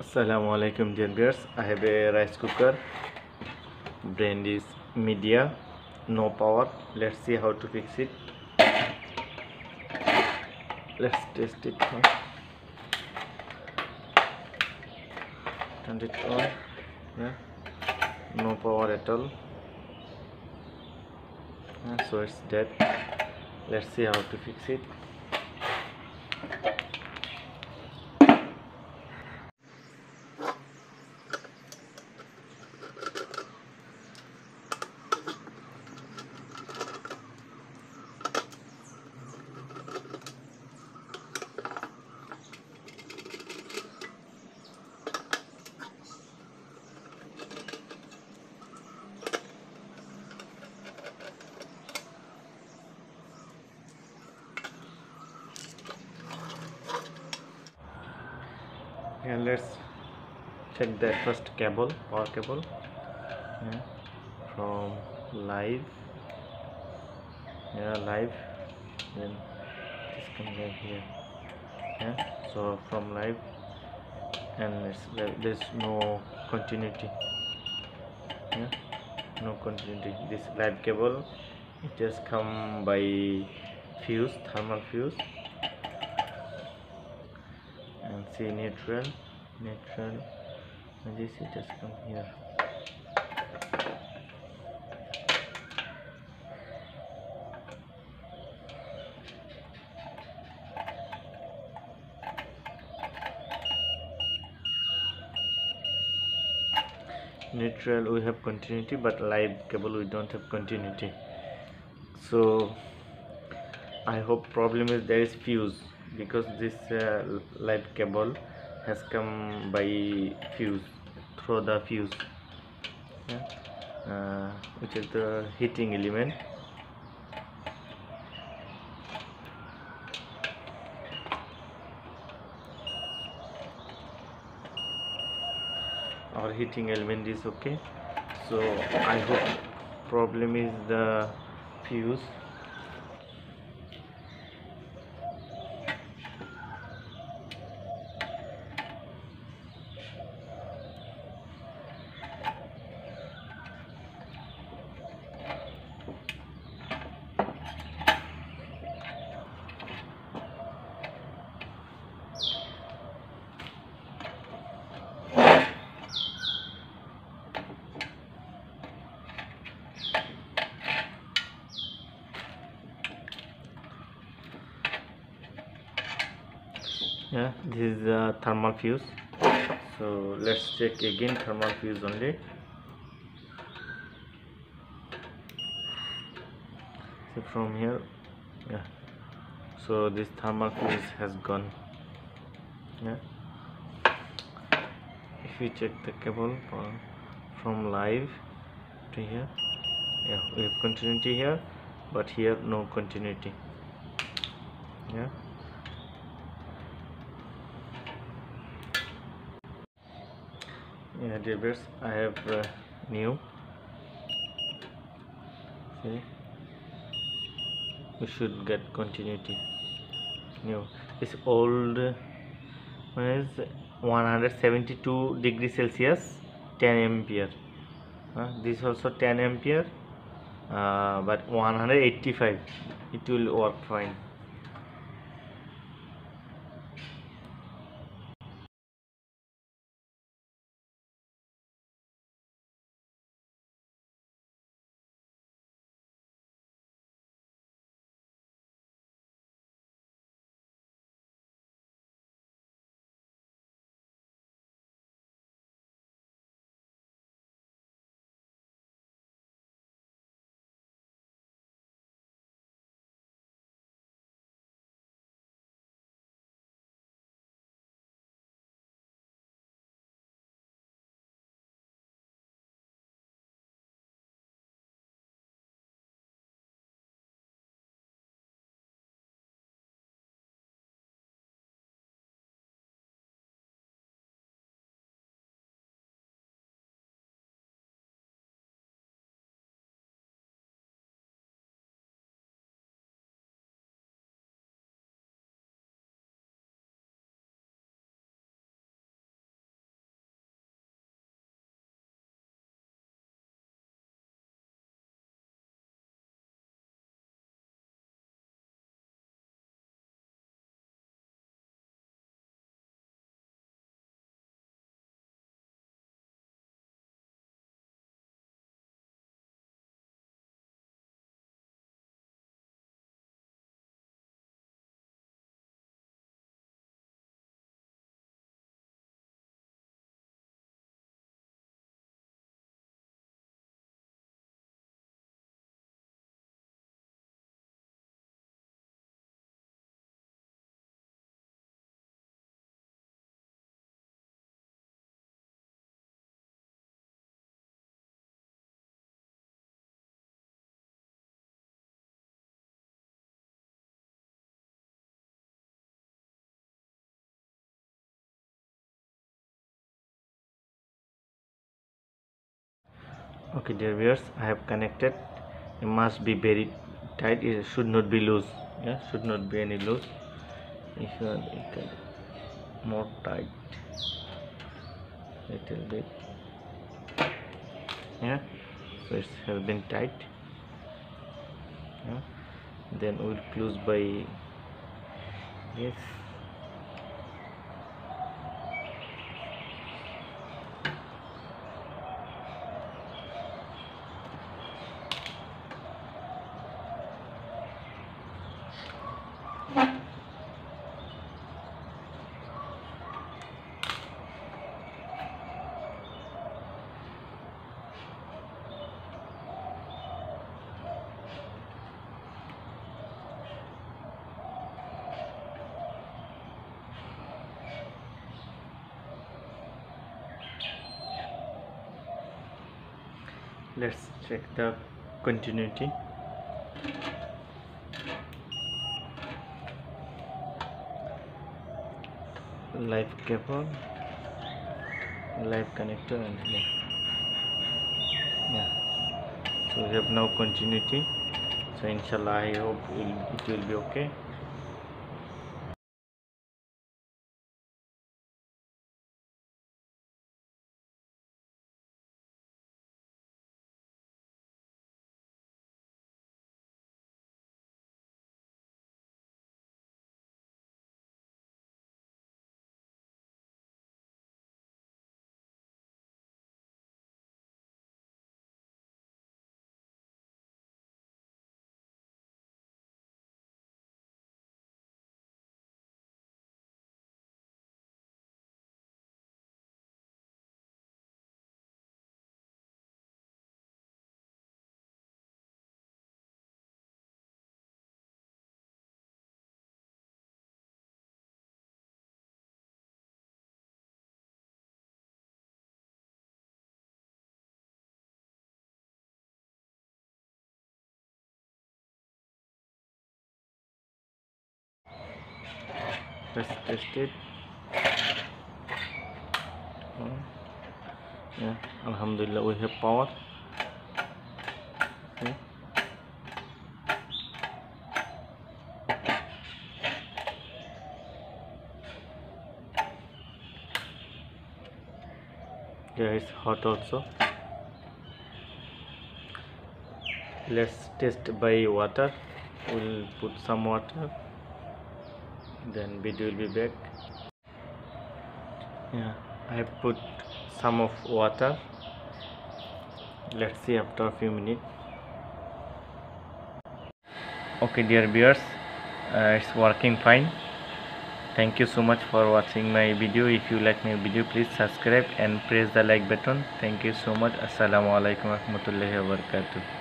Assalamu alaikum dear viewers. I have a rice cooker. Brand is media, no power. Let's see how to fix it. Let's test it now. Turn it on. Yeah, no power at all. So it's dead. Let's see how to fix it. And let's check the first cable, power cable. Yeah, from live. Yeah, live. Then this comes right here. Yeah, so from live, and there's no continuity. Yeah, no continuity. This live cable, it just come by fuse, thermal fuse, and see neutral, and this it just come here. Neutral we have continuity, but live cable we don't have continuity. So I hope problem is there is fuse, because this live cable has come by fuse, through the fuse. Yeah, which is the heating element. Our heating element is okay, so I hope problem is the fuse. Yeah, this is the thermal fuse. So let's check again thermal fuse only. So from here, yeah, so this thermal fuse has gone. Yeah, if we check the cable from live to here, yeah, we have continuity here, but here no continuity. Yeah, dear viewers, I have new. See, we should get continuity. New, this old one is 172 degrees Celsius, 10 ampere. This also 10 ampere, but 185 it will work fine. Okay dear viewers, I have connected. It must be very tight, it should not be loose. Yeah, should not be any loose. If you want it can more tight, little bit. Yeah, so it has been tight. Yeah, then we'll close by yes. Let's check the continuity. Live cable, live connector, and yeah. So we have now continuity. So inshallah, I hope it will be okay. Let's test it. Yeah, alhamdulillah, we have power. Okay. Yeah, it's hot also. Let's test by water. We'll put some water, then video will be back. Yeah, I have put some of water. Let's see after a few minutes. Okay dear viewers, it's working fine. Thank you so much for watching my video. If you like my video, please subscribe and press the like button. Thank you so much. Assalamu alaikum warahmatullahi wabarakatuh.